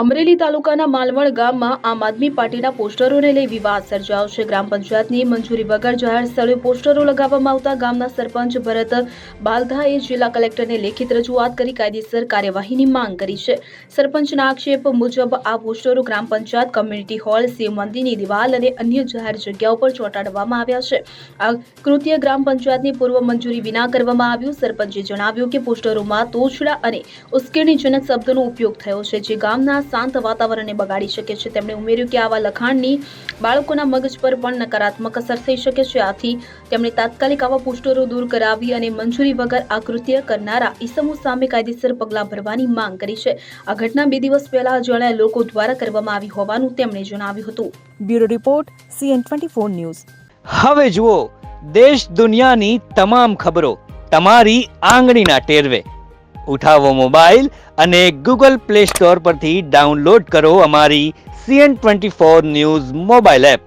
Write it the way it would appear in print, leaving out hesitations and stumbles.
અમરેલી તાલુકાના માલવણ ગામમાં આમ આદમી પાર્ટીના પોસ્ટરોને લઈ વિવાદ સર્જાયો છે। ગ્રામ પંચાયતની મંજૂરી વગર જાહેર સ્થળે પોસ્ટરો લગાવવામાં આવતા ગામના સરપંચ ભરત બાલધાએ જિલ્લા કલેક્ટરને લેખિત રજૂઆત કરી કાયદેસર કાર્યવાહીની માંગ કરી છે। સરપંચના આક્ષેપ મુજબ આ પોસ્ટરો ગ્રામ પંચાયત કમ્યુનિટી હોલ, શિવ મંદિરની દિવાલ અને અન્ય જાહેર જગ્યાઓ પર ચોંટાડવામાં આવ્યા છે। આ કૃત્ય ગ્રામ પંચાયતની પૂર્વ મંજૂરી વિના કરવામાં આવ્યું। સરપંચે જણાવ્યું કે પોસ્ટરોમાં તોછડા અને ઉશ્કેરણીજનક શબ્દોનો ઉપયોગ થયો છે, જે ગામના શાંત વાતાવરણને બગાડી શકે છે। તેમણે ઉમેર્યું કે આવા લખાણની બાળકોના મગજ પર પણ નકારાત્મક અસર થઈ શકે છે। આથી તેમણે તાત્કાલિક આવા પોસ્ટરો દૂર કરાવી અને મંજૂરી વગર આ કૃત્ય કરનારા ઈસમો સામે કાયદેસર પગલાં ભરવાની માંગ કરી છે। આ ઘટના 2 દિવસ પહેલા અજાણ્યા લોકો દ્વારા કરવામાં આવી હોવાનું તેમણે જણાવ્યું હતું। Bureau report CN24 news. હવે જુઓ દેશ દુનિયાની તમામ ખબરો તમારી આંગળીના ટેરવે। ઉઠાવો મોબાઈલ અને Google Play Store પરથી ડાઉનલોડ કરો અમારી CN24 ન્યૂઝ મોબાઈલ એપ।